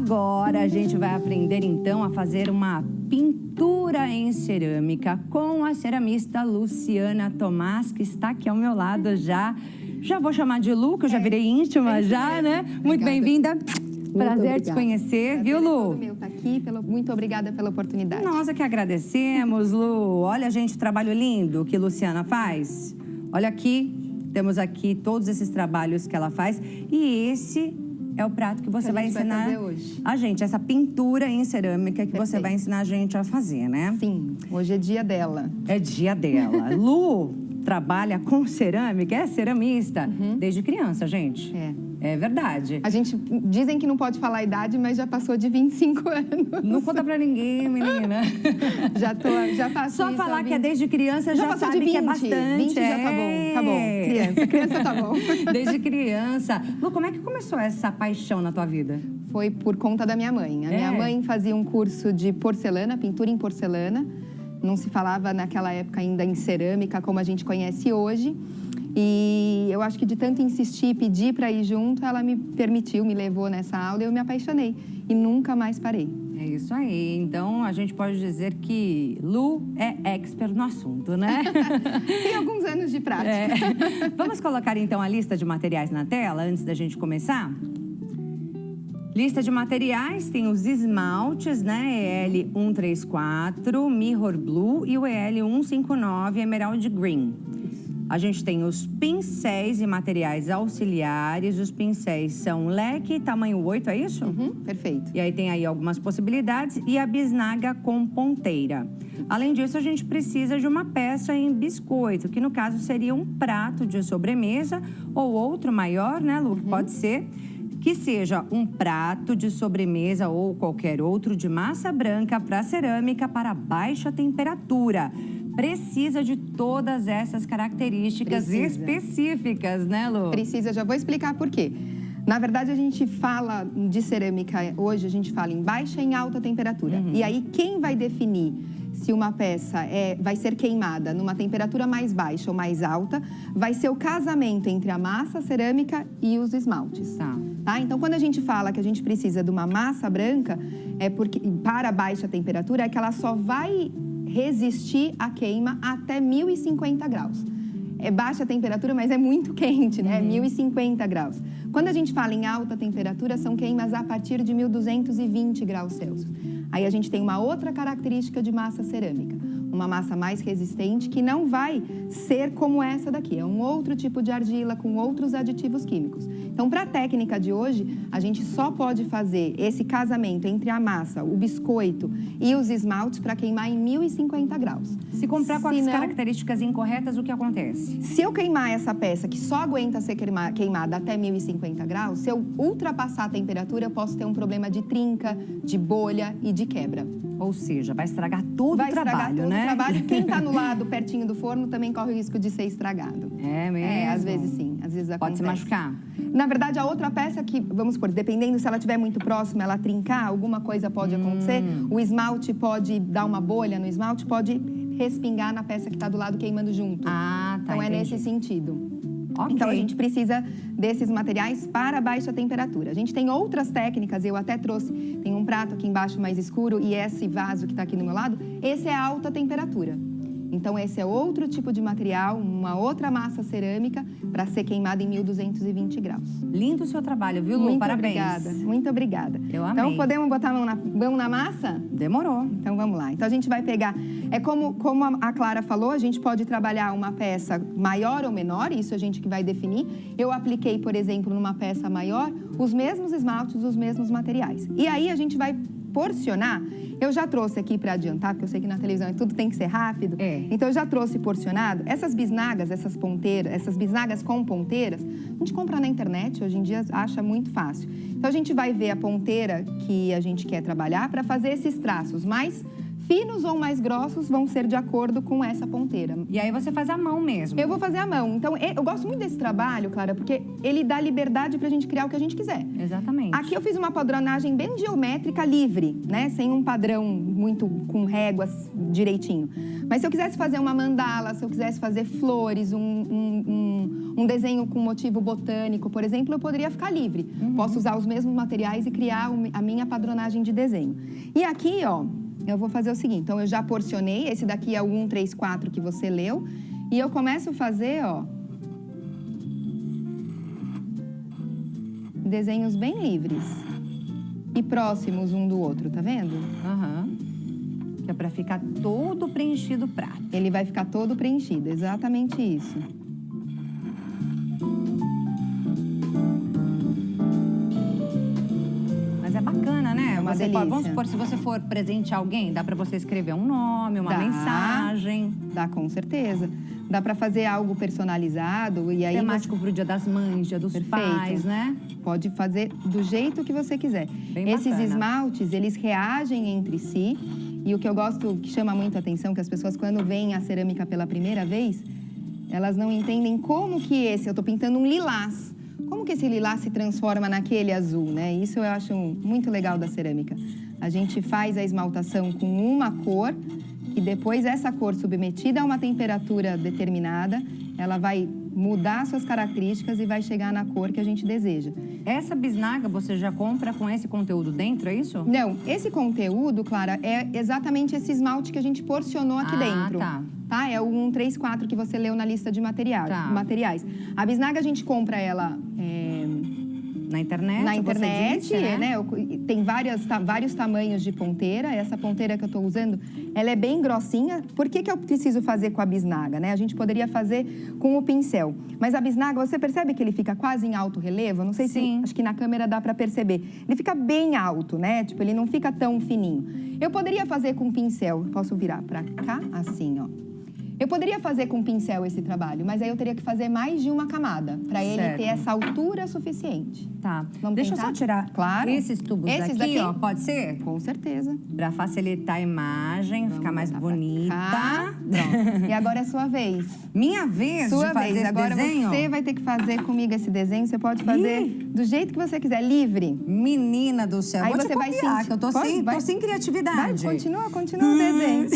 Agora a gente vai aprender então a fazer uma pintura em cerâmica com a ceramista Luciana Tomás, que está aqui ao meu lado já. Já vou chamar de Lu, que eu já virei íntima já, né? Muito bem-vinda. Prazer te conhecer, viu, Lu? Todo meu tá aqui. Muito obrigada pela oportunidade. Nós é que agradecemos, Lu. Olha, gente, o trabalho lindo que Luciana faz. Olha aqui, temos aqui todos esses trabalhos que ela faz. E esse é o prato que você vai ensinar fazer hoje. a gente, essa pintura em cerâmica que você vai ensinar a gente a fazer, né? Sim, hoje é dia dela. É dia dela. Lu trabalha com cerâmica, é ceramista desde criança, gente. É verdade. A gente dizem que não pode falar a idade, mas já passou de 25 anos. Não conta pra ninguém, menina. Já passou. Só falar que é desde criança já sabe de 20, que é bastante. 20 já tá bom. Criança tá bom. Desde criança. Lu, como é que começou essa paixão na tua vida? Foi por conta da minha mãe. A minha mãe fazia um curso de porcelana, pintura em porcelana. Não se falava naquela época ainda em cerâmica como a gente conhece hoje. E eu acho que de tanto insistir e pedir para ir junto, ela me permitiu, me levou nessa aula e eu me apaixonei. E nunca mais parei. É isso aí. Então, a gente pode dizer que Lu é expert no assunto, né? Tem alguns anos de prática. Vamos colocar, então, a lista de materiais na tela antes da gente começar? Lista de materiais, tem os esmaltes, né? EL134, Mirror Blue e o EL159, Emerald Green. A gente tem os pincéis e materiais auxiliares. Os pincéis são leque, tamanho 8, é isso? Perfeito. E aí tem aí algumas possibilidades. E a bisnaga com ponteira. Além disso, a gente precisa de uma peça em biscoito, que no caso seria um prato de sobremesa ou outro maior, né, Lu? Pode ser. Que seja um prato de sobremesa ou qualquer outro de massa branca para cerâmica para baixa temperatura. Precisa de todas essas características específicas, né, Lu? Precisa, já vou explicar por quê. Na verdade, a gente fala de cerâmica hoje, a gente fala em baixa e em alta temperatura. E aí, quem vai definir se uma peça vai ser queimada numa temperatura mais baixa ou mais alta, vai ser o casamento entre a massa cerâmica e os esmaltes. Tá? Então, quando a gente fala que a gente precisa de uma massa branca, é porque para baixa temperatura, é que ela só vai resistir à queima até 1050 graus. É baixa temperatura, mas é muito quente, né? 1050 graus. Quando a gente fala em alta temperatura, são queimas a partir de 1220 graus Celsius. Aí a gente tem uma outra característica de massa cerâmica. Uma massa mais resistente que não vai ser como essa daqui. É um outro tipo de argila com outros aditivos químicos. Então, para a técnica de hoje, a gente só pode fazer esse casamento entre a massa, o biscoito e os esmaltes para queimar em 1050 graus. Se comprar com as características incorretas, o que acontece? Se eu queimar essa peça que só aguenta ser queimada até 1050 graus, se eu ultrapassar a temperatura, eu posso ter um problema de trinca, de bolha e de quebra. Ou seja, vai estragar todo o trabalho, né? O trabalho. Quem está no lado pertinho do forno também corre o risco de ser estragado. É mesmo? Às vezes sim, às vezes acontece. Pode se machucar? Na verdade, a outra peça que, vamos supor, dependendo se ela estiver muito próxima, ela trincar, alguma coisa pode acontecer. O esmalte pode dar uma bolha no esmalte, pode respingar na peça que está do lado queimando junto. Tá, então, entendi. é nesse sentido. Okay. Então, a gente precisa desses materiais para baixa temperatura. A gente tem outras técnicas, eu até trouxe, tem um prato aqui embaixo mais escuro e esse vaso que está aqui do meu lado, esse é alta temperatura. Então, esse é outro tipo de material, uma outra massa cerâmica para ser queimada em 1220 graus. Lindo o seu trabalho, viu, Lu? Parabéns. Muito obrigada. Eu amei. Então, podemos botar a mão na massa? Demorou. Então, vamos lá. Então, a gente vai pegar... É como a Clara falou, a gente pode trabalhar uma peça maior ou menor, isso a gente que vai definir. Eu apliquei, por exemplo, numa peça maior, os mesmos esmaltes, os mesmos materiais. E aí, a gente vai porcionar. Eu já trouxe aqui para adiantar, porque eu sei que na televisão tudo tem que ser rápido. Então, eu já trouxe porcionado. Essas bisnagas, essas ponteiras, essas bisnagas com ponteiras, a gente compra na internet, hoje em dia acha muito fácil. Então, a gente vai ver a ponteira que a gente quer trabalhar para fazer esses traços mais finos ou mais grossos vão ser de acordo com essa ponteira. E aí você faz à mão mesmo? Eu vou fazer à mão. Então, eu gosto muito desse trabalho, Clara, porque ele dá liberdade pra gente criar o que a gente quiser. Exatamente. Aqui eu fiz uma padronagem bem geométrica livre, né? Sem um padrão muito com réguas direitinho. Mas se eu quisesse fazer uma mandala, se eu quisesse fazer flores, um Um desenho com motivo botânico, por exemplo, eu poderia ficar livre. Posso usar os mesmos materiais e criar a minha padronagem de desenho. E aqui, ó, eu vou fazer o seguinte. Então, eu já porcionei. Esse daqui é o 1, 3, 4 que você leu. E eu começo a fazer, ó, desenhos bem livres. E próximos um do outro, tá vendo? Aham. Que é pra ficar todo preenchido o prato. Ele vai ficar todo preenchido, exatamente isso. Mas é bacana, né? É uma Você delícia. vamos supor, se você for presentear alguém, dá pra você escrever um nome, uma Dá. mensagem. Dá, com certeza. Dá para fazer algo personalizado e aí Temático pro Dia das Mães, Dia dos Perfeito. Pais, né? pode fazer do jeito que você quiser. Bem Esses bacana. esmaltes, eles reagem entre si. E o que eu gosto, que chama muito a atenção, que as pessoas quando veem a cerâmica pela primeira vez, elas não entendem como que esse, eu tô pintando um lilás. Como que esse lilás se transforma naquele azul, né? Isso eu acho muito legal da cerâmica. A gente faz a esmaltação com uma cor e depois essa cor submetida a uma temperatura determinada, ela vai mudar suas características e vai chegar na cor que a gente deseja. Essa bisnaga você já compra com esse conteúdo dentro, é isso? Não, esse conteúdo, Clara, é exatamente esse esmalte que a gente porcionou aqui dentro. Tá? É o 134 que você leu na lista de materiais. A bisnaga a gente compra ela na internet? na internet, você disse, né? Tem vários tamanhos de ponteira. Essa ponteira que eu estou usando, ela é bem grossinha. Por que eu preciso fazer com a bisnaga, né? A gente poderia fazer com o pincel. Mas a bisnaga, você percebe que ele fica quase em alto relevo? Não sei Sim. se, acho que na câmera dá para perceber. Ele fica bem alto, né? Tipo, ele não fica tão fininho. Eu poderia fazer com pincel. Posso virar para cá, assim, ó. Eu poderia fazer com pincel esse trabalho, mas aí eu teria que fazer mais de uma camada, para ele ter essa altura suficiente. Tá. Vamos Deixa tentar? eu só tirar Claro. esses tubos Esses daqui, daqui? ó. Pode ser? Com certeza. Pra facilitar a imagem, Vamos ficar mais botar pra bonita. cá. Pronto. E agora é sua vez. Minha vez Sua de fazer vez. esse Agora desenho? você vai ter que fazer comigo esse desenho. Você pode fazer do jeito que você quiser, livre. Menina do céu, Aí vou você te vai copiar, sentir. que eu tô, Pode? sem, Vai. tô sem Vai, criatividade. continua o desenho.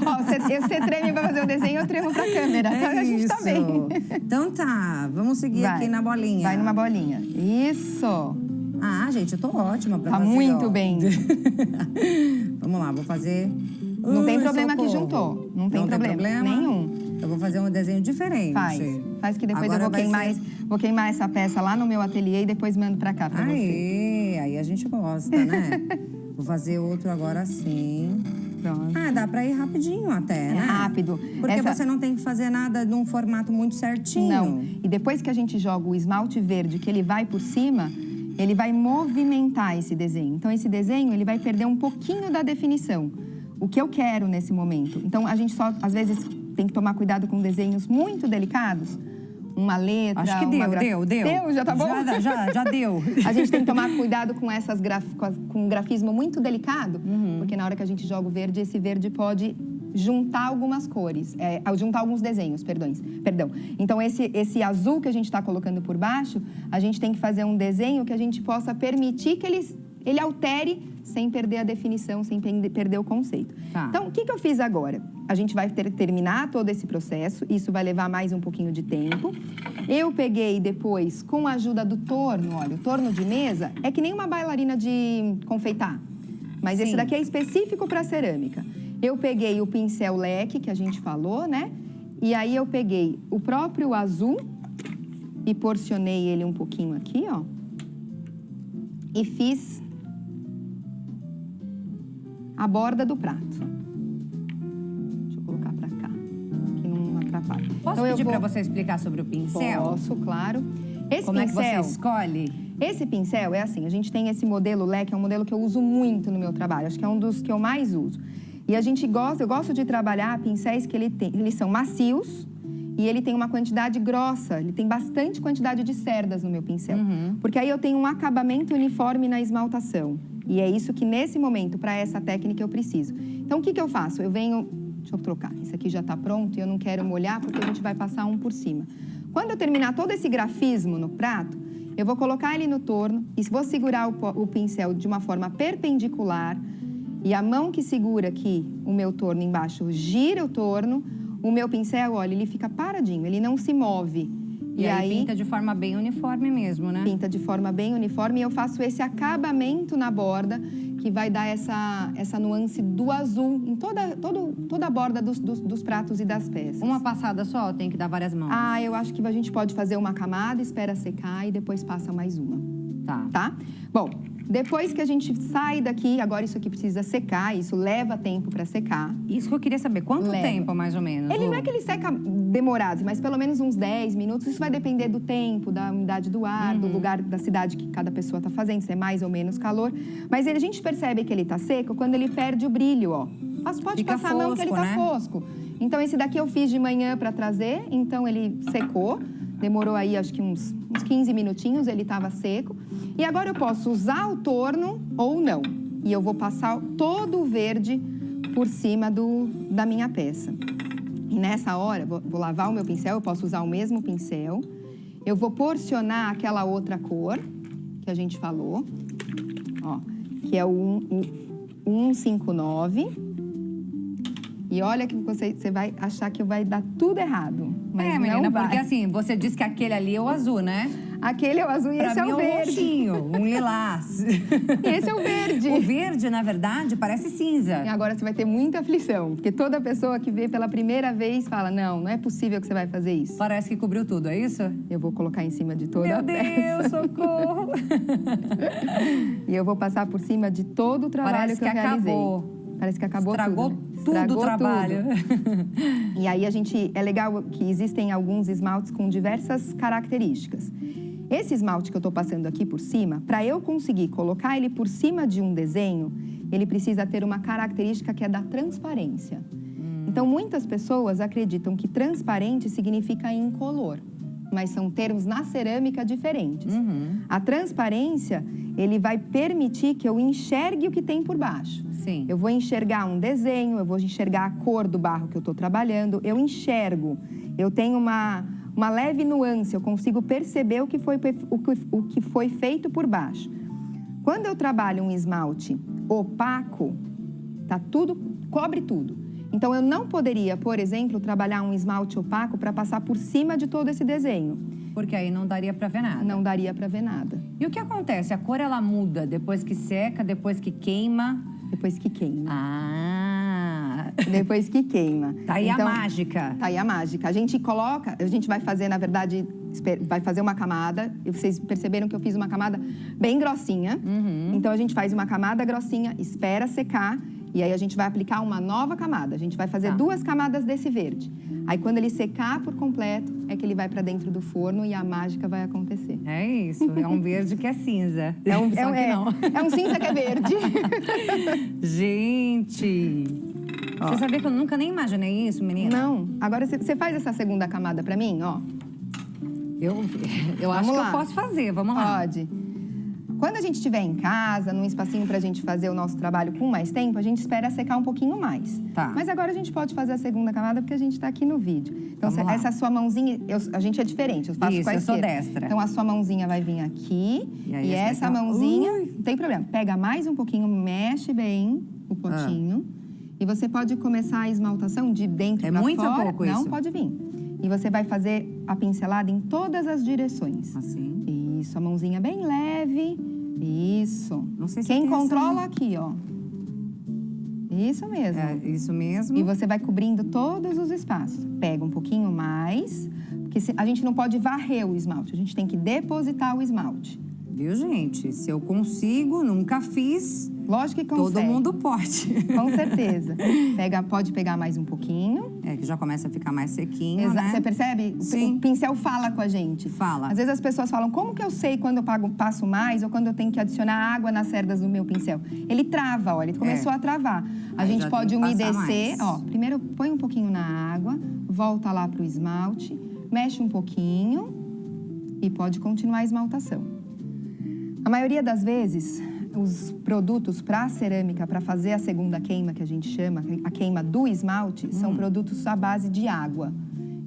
Ó, você treme pra fazer o desenho, eu tremo pra câmera. É Então a gente tá isso. bem. Então tá, vamos seguir Vai. aqui na bolinha. Vai numa bolinha. Isso. Ah, gente, eu tô ótima pra Tá fazer, muito ó. bem. Vamos lá, vou fazer... Não tem problema que socorro. juntou. Não tem problema nenhum. Eu vou fazer um desenho diferente. Faz que depois Agora eu vai vou queimar essa peça lá no meu ateliê e depois mando pra cá pra você. Aí a gente gosta, né? Vou fazer outro agora assim. Pronto. Ah, dá pra ir rapidinho até, É né? rápido. Porque você não tem que fazer nada num formato muito certinho. Não. E depois que a gente joga o esmalte verde, que ele vai por cima, ele vai movimentar esse desenho. Então, esse desenho, ele vai perder um pouquinho da definição. O que eu quero nesse momento. Então, a gente só, às vezes, tem que tomar cuidado com desenhos muito delicados. Uma letra, Acho que deu. Deu, já tá bom? Já deu. A gente tem que tomar cuidado com com um grafismo muito delicado, porque na hora que a gente joga o verde, esse verde pode juntar algumas cores, juntar alguns desenhos, perdão. Então, esse azul que a gente está colocando por baixo, a gente tem que fazer um desenho que a gente possa permitir que ele altere sem perder a definição, sem perder o conceito. Tá. Então, o que eu fiz agora? A gente vai terminar todo esse processo, isso vai levar mais um pouquinho de tempo. Eu peguei depois, com a ajuda do torno, olha, o torno de mesa é que nem uma bailarina de confeitar, mas Sim. esse daqui é específico para cerâmica. Eu peguei o pincel leque, que a gente falou, né? E aí eu peguei o próprio azul e porcionei ele um pouquinho aqui, ó. E fiz a borda do prato. Deixa eu colocar pra cá, que não atrapalha. Posso Então, eu pedir vou- pra você explicar sobre o pincel? Posso, claro. Esse Como pincel, é que você escolhe? esse pincel é assim, a gente tem esse modelo leque, é um modelo que eu uso muito no meu trabalho, acho que é um dos que eu mais uso. E eu gosto de trabalhar pincéis que eles são macios e ele tem uma quantidade grossa, ele tem bastante quantidade de cerdas no meu pincel. Porque aí eu tenho um acabamento uniforme na esmaltação. E é isso que nesse momento, para essa técnica, eu preciso. Então, o que eu faço? Eu venho... Deixa eu trocar. Esse aqui já está pronto e eu não quero molhar porque a gente vai passar um por cima. Quando eu terminar todo esse grafismo no prato, eu vou colocar ele no torno e vou segurar o pincel de uma forma perpendicular e a mão que segura aqui o meu torno embaixo gira o torno, o meu pincel, olha, ele fica paradinho, ele não se move. E aí pinta de forma bem uniforme mesmo, né? Pinta de forma bem uniforme e eu faço esse acabamento na borda que vai dar essa nuance do azul em toda a borda dos pratos e das peças. Uma passada só ou tem que dar várias mãos? Ah, eu acho que a gente pode fazer uma camada, espera secar e depois passa mais uma. Tá? Bom, depois que a gente sai daqui, agora isso aqui precisa secar, isso leva tempo para secar. Isso que eu queria saber, quanto tempo mais ou menos? Ele não é que ele seca demorado, mas pelo menos uns 10 minutos. Isso vai depender do tempo, da umidade do ar, do lugar da cidade que cada pessoa está fazendo, se é mais ou menos calor. Mas a gente percebe que ele está seco quando ele perde o brilho, ó. Pode Fica passar a mão que ele está fosco. Então esse daqui eu fiz de manhã para trazer, então ele secou. Demorou aí, acho que uns 15 minutinhos, ele estava seco. E agora eu posso usar o torno ou não. E eu vou passar todo o verde por cima da minha peça. E nessa hora, vou lavar o meu pincel, eu posso usar o mesmo pincel. Eu vou porcionar aquela outra cor que a gente falou, ó, que é o 159. E olha que você vai achar que vai dar tudo errado. Mas menina, não vai. porque assim, você disse que aquele ali é o azul, né? Aquele é o azul e esse é o verde. Um roxinho, um lilás. E esse é o verde. O verde, na verdade, parece cinza. E agora você vai ter muita aflição, porque toda pessoa que vê pela primeira vez fala, não é possível que você vai fazer isso. Parece que cobriu tudo, é isso? Eu vou colocar em cima de toda a peça. Meu Deus, socorro! E eu vou passar por cima de todo o trabalho que eu realizei. Parece que acabou Estragou tudo. Tudo o trabalho. Tudo. E aí é legal que existem alguns esmaltes com diversas características. Esse esmalte que eu estou passando aqui por cima, para eu conseguir colocar ele por cima de um desenho, ele precisa ter uma característica que é da transparência. Então, muitas pessoas acreditam que transparente significa incolor, mas são termos na cerâmica diferentes. A transparência, ele vai permitir que eu enxergue o que tem por baixo. Sim. Eu vou enxergar um desenho, eu vou enxergar a cor do barro que eu estou trabalhando, eu enxergo, eu tenho uma leve nuance, eu consigo perceber o que foi feito por baixo. Quando eu trabalho um esmalte opaco, cobre tudo. Então, eu não poderia, por exemplo, trabalhar um esmalte opaco para passar por cima de todo esse desenho. Porque aí não daria para ver nada. Não daria para ver nada. E o que acontece? A cor, ela muda depois que seca, depois que queima? Depois que queima. Ah! Depois que queima. Tá aí então, a mágica. Tá aí a mágica. A gente vai fazer, na verdade, vai fazer uma camada. E vocês perceberam que eu fiz uma camada bem grossinha. Então, a gente faz uma camada grossinha, espera secar. E aí, a gente vai aplicar uma nova camada. A gente vai fazer 2 camadas desse verde. Aí, quando ele secar por completo, é que ele vai para dentro do forno e a mágica vai acontecer. É isso. É um verde que é cinza. É um cinza que é verde. Gente! Ó. Você sabia que eu nunca nem imaginei isso, menina? Não. Agora, você faz essa segunda camada para mim, ó. Eu acho que eu posso fazer. Vamos lá. Pode. Quando a gente estiver em casa, num espacinho para a gente fazer o nosso trabalho com mais tempo, a gente espera secar um pouquinho mais. Tá. Mas agora a gente pode fazer a segunda camada porque a gente está aqui no vídeo. Então, essa sua mãozinha, a gente é diferente, eu faço com a esquerda. Eu sou destra. Então, a sua mãozinha vai vir aqui e essa mãozinha, não tem problema, pega mais um pouquinho, mexe bem o potinho. E você pode começar a esmaltação de dentro para fora. É muito ou pouco isso? Não, pode vir. E você vai fazer a pincelada em todas as direções. Assim? Isso, a mãozinha bem leve. Isso. Não sei se quem controla aqui, ó. Isso mesmo. É, isso mesmo. E você vai cobrindo todos os espaços. Pega um pouquinho mais, porque a gente não pode varrer o esmalte, a gente tem que depositar o esmalte. Viu, gente? Se eu consigo, nunca fiz. Lógico que consegue. Todo mundo pode. Com certeza. Pode pegar mais um pouquinho. É, que já começa a ficar mais sequinho, né? Você percebe? Sim. O pincel fala com a gente. Fala. Às vezes as pessoas falam, como que eu sei quando eu passo mais ou quando eu tenho que adicionar água nas cerdas do meu pincel? Ele trava, ó, ele começou a travar. A gente pode umedecer, ó. Primeiro põe um pouquinho na água, volta lá pro esmalte, mexe um pouquinho e pode continuar a esmaltação. A maioria das vezes, os produtos para cerâmica, para fazer a segunda queima, que a gente chama, a queima do esmalte, são produtos à base de água.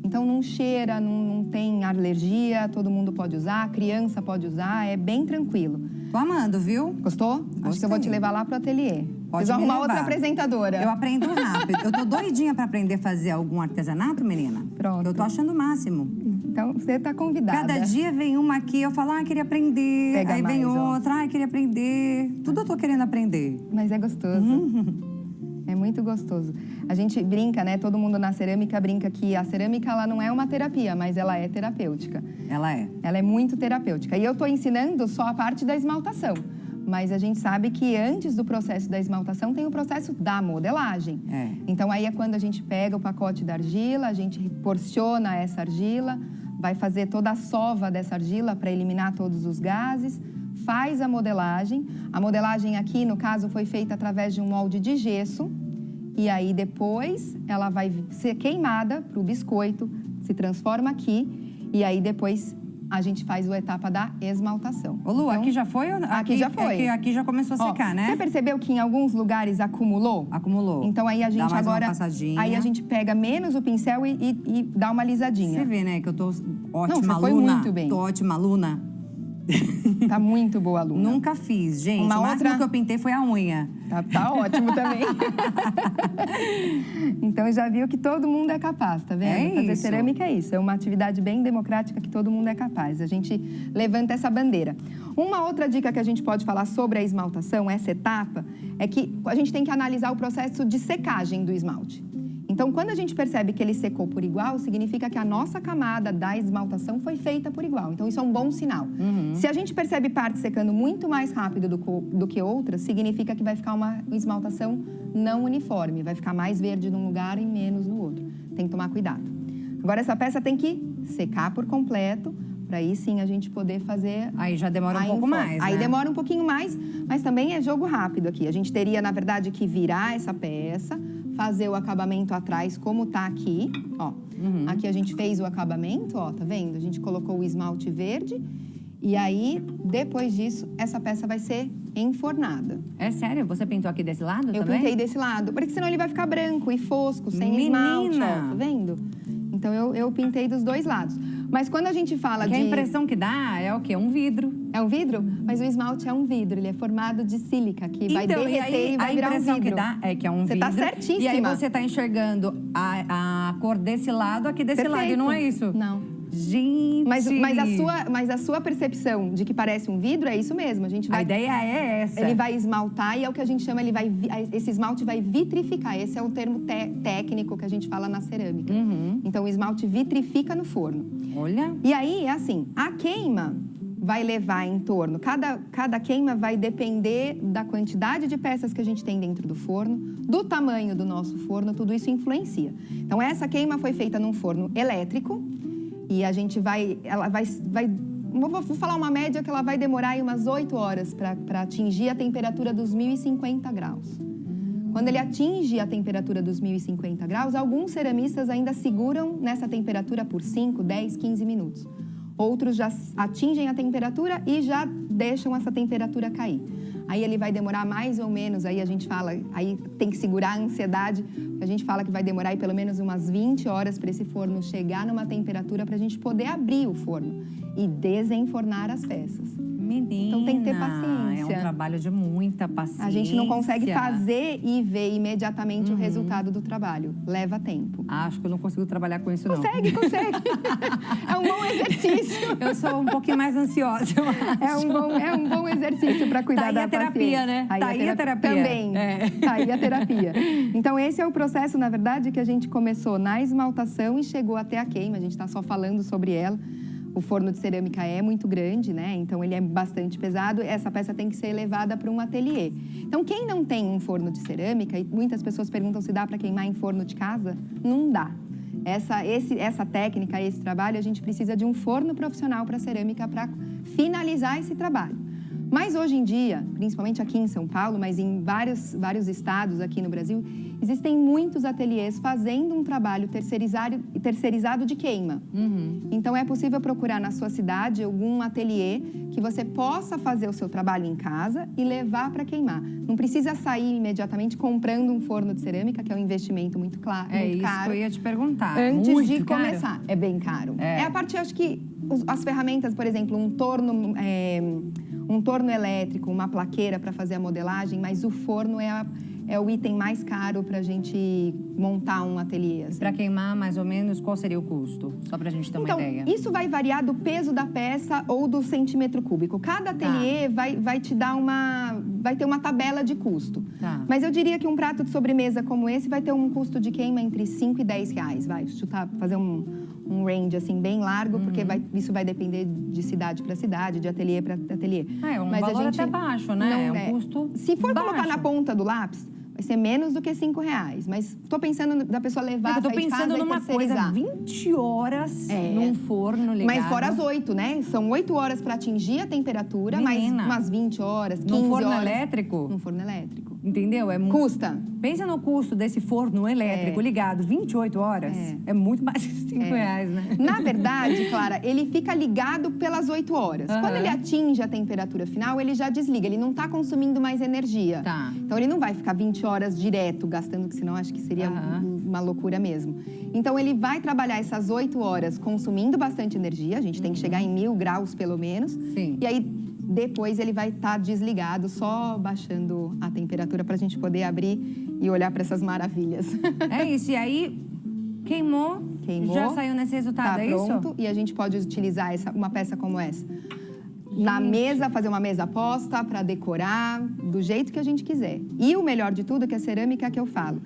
Então, não cheira, não tem alergia, todo mundo pode usar, a criança pode usar, é bem tranquilo. Tô amando, viu? Gostou? Gostei. Acho que eu vou te levar lá pro ateliê. Pode arrumar levar. outra apresentadora. Eu aprendo rápido. Eu tô doidinha para aprender a fazer algum artesanato, menina. Pronto. Eu tô achando o máximo. Então, você está convidada. Cada dia vem uma aqui, eu falo, queria aprender. Pega Aí vem mais, ó. outra, queria aprender. Tudo eu tô querendo aprender. Mas é gostoso. É muito gostoso. A gente brinca, né? Todo mundo na cerâmica brinca que a cerâmica ela não é uma terapia, mas ela é terapêutica. Ela é. Ela é muito terapêutica. E eu estou ensinando só a parte da esmaltação. Mas a gente sabe que antes do processo da esmaltação tem o processo da modelagem. É. Então aí é quando a gente pega o pacote da argila, a gente porciona essa argila, vai fazer toda a sova dessa argila para eliminar todos os gases, faz a modelagem. A modelagem aqui, no caso, foi feita através de um molde de gesso. E aí depois ela vai ser queimada para o biscoito, se transforma aqui. E aí depois a gente faz a etapa da esmaltação. Ô, Lu, Então, aqui já foi? Aqui já foi. Aqui já começou a secar, né? Você percebeu que em alguns lugares acumulou? Acumulou. Então aí a gente Dá mais agora... uma passadinha. Aí a gente pega menos o pincel e dá uma alisadinha. Você vê, né, que eu tô ótima Não, você aluna. foi muito bem. Tô ótima aluna. Tá muito boa aluna. Nunca fiz, gente. Uma o máximo outra- que eu pintei foi a unha. Tá ótimo também. Então já viu que todo mundo é capaz, tá vendo? É Fazer isso. cerâmica é isso. É uma atividade bem democrática que todo mundo é capaz. A gente levanta essa bandeira. Uma outra dica que a gente pode falar sobre a esmaltação, essa etapa, é que a gente tem que analisar o processo de secagem do esmalte. Então, quando a gente percebe que ele secou por igual, significa que a nossa camada da esmaltação foi feita por igual. Então, isso é um bom sinal. Se a gente percebe partes secando muito mais rápido do que outras, significa que vai ficar uma esmaltação não uniforme. Vai ficar mais verde num lugar e menos no outro. Tem que tomar cuidado. Agora, essa peça tem que secar por completo, para aí sim a gente poder fazer... Aí já demora um pouco mais, Aí né? demora um pouquinho mais, mas também é jogo rápido aqui. A gente teria, na verdade, que virar essa peça, fazer o acabamento atrás, como tá aqui, ó. Aqui a gente fez o acabamento, ó, tá vendo? A gente colocou o esmalte verde e aí, depois disso, essa peça vai ser enfornada. É sério? Você pintou aqui desse lado Eu também? pintei desse lado, porque senão ele vai ficar branco e fosco, sem esmalte, ó, tá vendo? Então, eu pintei dos dois lados. Mas quando a gente fala Porque de... a impressão que dá é o quê? Um vidro. É um vidro? Mas o esmalte é um vidro, ele é formado de sílica, que vai Então, derreter e vai a virar um impressão vidro. que dá é que é um Você vidro. tá certíssima. E aí você tá enxergando a cor desse lado, aqui desse lado, e não é isso? Não. Gente! Mas a sua percepção de que parece um vidro é isso mesmo. A gente vai... A ideia é essa. Ele vai esmaltar e é o que a gente chama, esse esmalte vai vitrificar. Esse é o termo técnico que a gente fala na cerâmica. Então, o esmalte vitrifica no forno. Olha. E aí, assim, a queima vai levar em torno... Cada queima vai depender da quantidade de peças que a gente tem dentro do forno, do tamanho do nosso forno, tudo isso influencia. Então, essa queima foi feita num forno elétrico e a gente vou falar uma média que ela vai demorar aí umas 8 horas para atingir a temperatura dos 1050 graus. Quando ele atinge a temperatura dos 1050 graus, alguns ceramistas ainda seguram nessa temperatura por 5, 10, 15 minutos. Outros já atingem a temperatura e já deixam essa temperatura cair. Aí ele vai demorar mais ou menos, aí a gente fala, aí tem que segurar a ansiedade, a gente fala que vai demorar aí pelo menos umas 20 horas para esse forno chegar numa temperatura para a gente poder abrir o forno e desenfornar as peças. Menina, Então tem que ter paciência. É um trabalho de muita paciência. A gente não consegue fazer e ver imediatamente o resultado do trabalho. Leva tempo. Acho que eu não consigo trabalhar com isso, não. Consegue. É um bom exercício. Eu sou um pouquinho mais ansiosa, eu acho. É um bom exercício para cuidar da paciência. Tá aí a terapia, né? Tá aí a terapia. Também. Tá aí a terapia. Então, esse é o processo, na verdade, que a gente começou na esmaltação e chegou até a queima. A gente está só falando sobre ela. O forno de cerâmica é muito grande, né? Então, ele é bastante pesado. Essa peça tem que ser levada para um ateliê. Então, quem não tem um forno de cerâmica, e muitas pessoas perguntam se dá para queimar em forno de casa, não dá. Essa técnica, esse trabalho, a gente precisa de um forno profissional para cerâmica para finalizar esse trabalho. Mas hoje em dia, principalmente aqui em São Paulo, mas em vários estados aqui no Brasil, existem muitos ateliês fazendo um trabalho terceirizado de queima. Então, é possível procurar na sua cidade algum ateliê que você possa fazer o seu trabalho em casa e levar para queimar. Não precisa sair imediatamente comprando um forno de cerâmica, que é um investimento muito caro. É isso que eu ia te perguntar. Antes Muito de caro? começar. É bem caro. É a parte, acho que, as ferramentas, por exemplo, um torno elétrico, uma plaqueira para fazer a modelagem, mas o forno é é o item mais caro para a gente montar um ateliê. Assim. Para queimar, mais ou menos, qual seria o custo? Só para a gente ter uma ideia. Isso vai variar do peso da peça ou do centímetro cúbico. Cada ateliê vai te dar vai ter uma tabela de custo. Tá. Mas eu diria que um prato de sobremesa como esse vai ter um custo de queima entre 5 e 10 reais. Vai chutar, fazer um range assim bem largo, porque isso vai depender de cidade para cidade, de ateliê para ateliê. É um Mas valor até baixo, né? Não, é um custo Se for baixo. colocar na ponta do lápis, vai ser menos do que 5 reais. Mas tô pensando da pessoa levar, Eu tô sair de casa pensando e numa coisa, terceirizar. 20 horas num forno ligado. Mas fora as 8, né? São 8 horas para atingir a temperatura, Menina, mais umas 20 horas, 15 num forno horas. elétrico? Num forno elétrico. Entendeu? Custa. Pensa no custo desse forno elétrico ligado 28 horas. É muito mais de 5 reais, né? Na verdade, Clara, ele fica ligado pelas 8 horas. Quando ele atinge a temperatura final, ele já desliga. Ele não está consumindo mais energia. Tá. Então, ele não vai ficar 20 horas direto gastando, que senão acho que seria uma loucura mesmo. Então, ele vai trabalhar essas 8 horas consumindo bastante energia. A gente tem que chegar em 1000 graus, pelo menos. Sim. E aí, depois, ele vai estar desligado, só baixando a temperatura para a gente poder abrir e olhar para essas maravilhas. É isso. E aí, queimou, já saiu nesse resultado, é pronto, isso? E a gente pode utilizar uma peça como essa na mesa, fazer uma mesa posta para decorar, do jeito que a gente quiser. E o melhor de tudo é que a cerâmica que eu falo.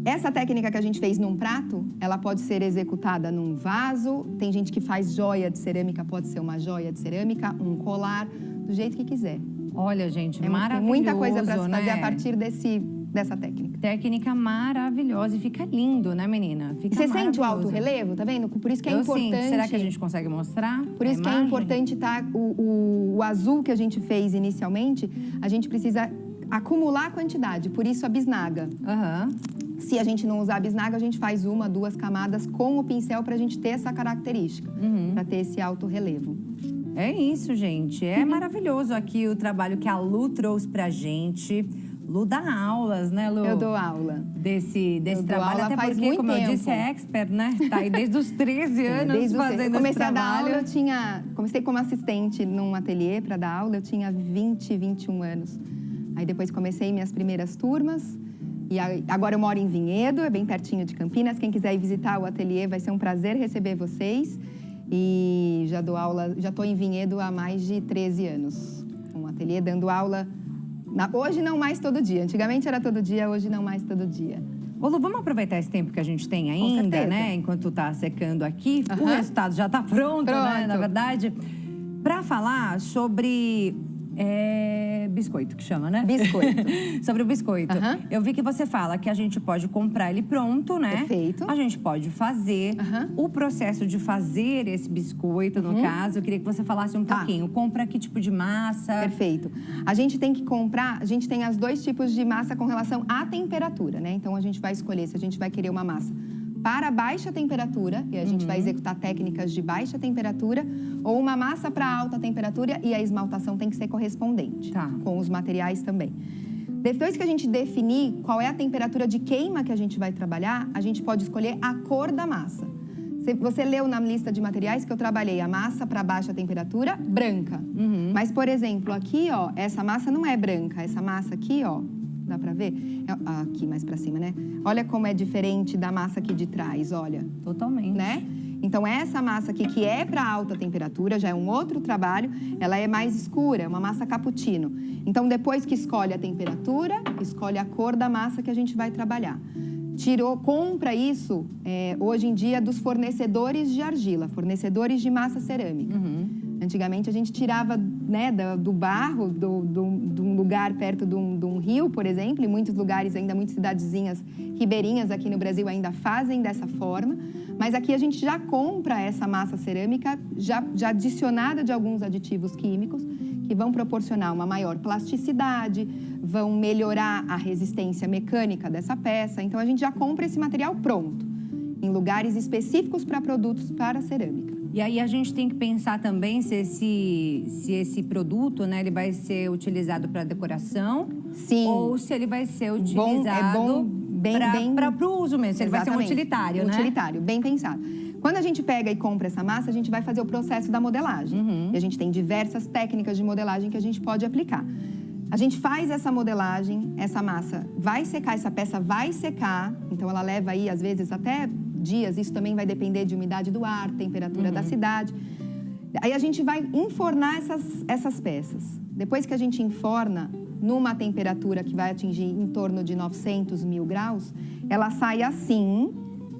Essa técnica que a gente fez num prato, ela pode ser executada num vaso. Tem gente que faz joia de cerâmica, pode ser uma joia de cerâmica, um colar, do jeito que quiser. Olha, gente, Tem maravilhoso, muita coisa para se fazer né? a partir dessa técnica. Técnica maravilhosa e fica lindo, né, menina? Fica Você sente o alto maravilhoso. relevo, tá vendo? Por isso que é Eu importante. sinto. Será que a gente consegue mostrar? Por isso que é importante o azul que a gente fez inicialmente, a gente precisa acumular a quantidade, por isso a bisnaga. Se a gente não usar a bisnaga, a gente faz 1, 2 camadas com o pincel para a gente ter essa característica, para ter esse alto relevo. É isso, gente. É maravilhoso aqui o trabalho que a Lu trouxe pra gente. Lu dá aulas, né, Lu? Eu dou aula. Desse dou trabalho, aula até faz porque, muito como eu tempo. disse, é expert, né? Tá aí desde os 13 anos fazendo esse comecei a dar trabalho. aula, comecei como assistente num ateliê para dar aula, eu tinha 20, 21 anos. Aí depois comecei minhas primeiras turmas. E agora eu moro em Vinhedo, é bem pertinho de Campinas. Quem quiser ir visitar o ateliê, vai ser um prazer receber vocês. E já dou aula, já estou em Vinhedo há mais de 13 anos. Um ateliê dando aula, hoje não mais todo dia. Antigamente era todo dia, hoje não mais todo dia. Ô, Lu, vamos aproveitar esse tempo que a gente tem ainda, né? Enquanto tá secando aqui. O resultado já tá pronto, né? Na verdade, para falar sobre... biscoito que chama, né? Biscoito. Sobre o biscoito. Eu vi que você fala que a gente pode comprar ele pronto, né? Perfeito. A gente pode fazer. O processo de fazer esse biscoito, no caso, eu queria que você falasse um pouquinho. Compra que tipo de massa? Perfeito. A gente tem que comprar, a gente tem os 2 tipos de massa com relação à temperatura, né? Então, a gente vai escolher se a gente vai querer uma massa para baixa temperatura, e a gente vai executar técnicas de baixa temperatura, ou uma massa para alta temperatura, e a esmaltação tem que ser correspondente, com os materiais também. Depois que a gente definir qual é a temperatura de queima que a gente vai trabalhar, a gente pode escolher a cor da massa. Você leu na lista de materiais que eu trabalhei a massa para baixa temperatura, branca. Mas, por exemplo, aqui, ó, essa massa não é branca, essa massa aqui, ó, dá pra ver? Aqui mais pra cima, né? Olha como é diferente da massa aqui de trás, olha. Totalmente. Né? Então, essa massa aqui, que é para alta temperatura, já é um outro trabalho, ela é mais escura, é uma massa cappuccino. Então, depois que escolhe a temperatura, escolhe a cor da massa que a gente vai trabalhar. Compra isso, hoje em dia, dos fornecedores de argila, fornecedores de massa cerâmica. Antigamente, a gente tirava, né, do barro, de um lugar perto de um rio, por exemplo, e muitos lugares, ainda muitas cidadezinhas ribeirinhas aqui no Brasil ainda fazem dessa forma. Mas aqui a gente já compra essa massa cerâmica, já adicionada de alguns aditivos químicos, que vão proporcionar uma maior plasticidade, vão melhorar a resistência mecânica dessa peça. Então, a gente já compra esse material pronto, em lugares específicos para produtos para cerâmica. E aí a gente tem que pensar também se esse produto, né, ele vai ser utilizado para decoração. Sim. Ou se ele vai ser utilizado para o uso mesmo, se ele vai ser um utilitário, né? Utilitário, bem pensado. Quando a gente pega e compra essa massa, a gente vai fazer o processo da modelagem. E a gente tem diversas técnicas de modelagem que a gente pode aplicar. A gente faz essa modelagem, essa massa vai secar, essa peça vai secar, então ela leva aí, às vezes, até dias, isso também vai depender de umidade do ar, temperatura da cidade. Aí a gente vai enfornar essas peças. Depois que a gente enforna, numa temperatura que vai atingir em torno de 900 mil graus, ela sai assim,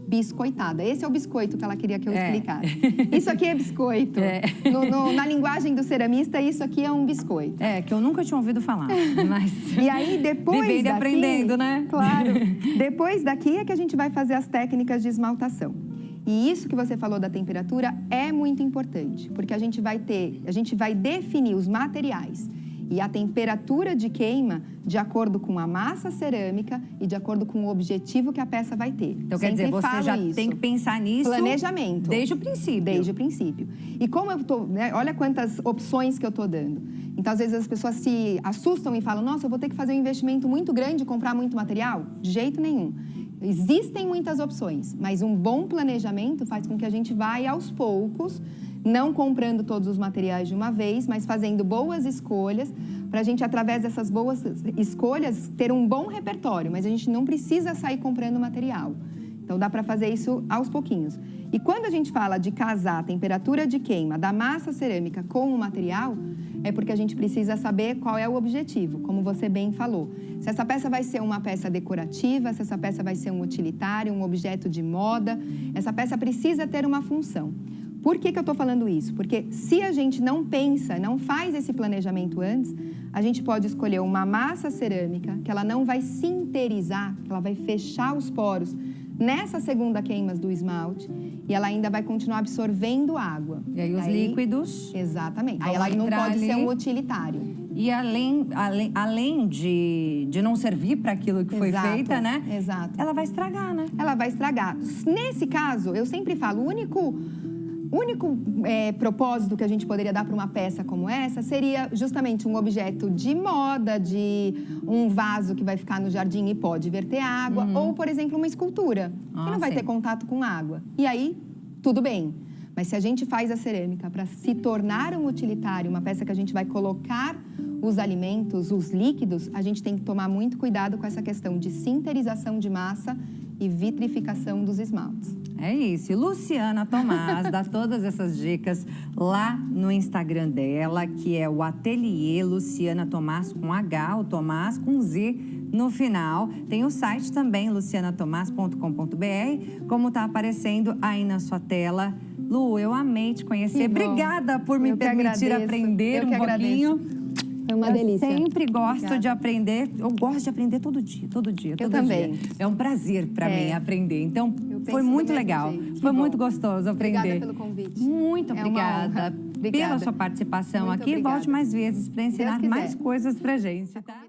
biscoitada. Esse é o biscoito que ela queria que eu explicasse. Isso aqui é biscoito. Na linguagem do ceramista, isso aqui é um biscoito. Que eu nunca tinha ouvido falar. Mas... E aí, depois vivendo e aprendendo, né? Claro. Depois daqui é que a gente vai fazer as técnicas de esmaltação. E isso que você falou da temperatura é muito importante, porque a gente vai definir os materiais e a temperatura de queima de acordo com a massa cerâmica e de acordo com o objetivo que a peça vai ter. Então, quer dizer, você já tem que pensar nisso... Planejamento. Desde o princípio. Desde o princípio. E como eu tô... olha quantas opções que eu tô dando. Então, às vezes, as pessoas se assustam e falam, nossa, eu vou ter que fazer um investimento muito grande e comprar muito material? De jeito nenhum. Existem muitas opções, mas um bom planejamento faz com que a gente vá aos poucos, não comprando todos os materiais de uma vez, mas fazendo boas escolhas, para a gente, através dessas boas escolhas, ter um bom repertório, mas a gente não precisa sair comprando material. Então, dá para fazer isso aos pouquinhos. E quando a gente fala de casar a temperatura de queima da massa cerâmica com o material, é porque a gente precisa saber qual é o objetivo, como você bem falou. Se essa peça vai ser uma peça decorativa, se essa peça vai ser um utilitário, um objeto de moda, essa peça precisa ter uma função. Por que eu estou falando isso? Porque se a gente não pensa, não faz esse planejamento antes, a gente pode escolher uma massa cerâmica que ela não vai sinterizar, que ela vai fechar os poros nessa segunda queima do esmalte e ela ainda vai continuar absorvendo água. E aí os líquidos... Exatamente. Aí ela não pode ser um utilitário. E além de não servir para aquilo que foi feita, né? Exato. Ela vai estragar, né? Ela vai estragar. Nesse caso, eu sempre falo, o único propósito que a gente poderia dar para uma peça como essa seria justamente um objeto de moda, de um vaso que vai ficar no jardim e pode verter água, ou, por exemplo, uma escultura, que não vai ter contato com água. E aí, tudo bem. Mas se a gente faz a cerâmica para se tornar um utilitário, uma peça que a gente vai colocar os alimentos, os líquidos, a gente tem que tomar muito cuidado com essa questão de sinterização de massa e vitrificação dos esmaltes. É isso. E Luciana Tomás dá todas essas dicas lá no Instagram dela, que é o Ateliê Luciana Tomás com H, o Tomás com Z no final. Tem o site também, lucianatomás.com.br, como está aparecendo aí na sua tela. Lu, eu amei te conhecer. Obrigada por me permitir aprender um pouquinho. É uma delícia. Eu sempre gosto de aprender. Eu gosto de aprender todo dia. Eu também. É um prazer para mim aprender. Então, foi muito legal. Foi muito gostoso aprender. Obrigada pelo convite. Muito obrigada pela sua participação aqui. Volte mais vezes para ensinar mais coisas pra gente, tá?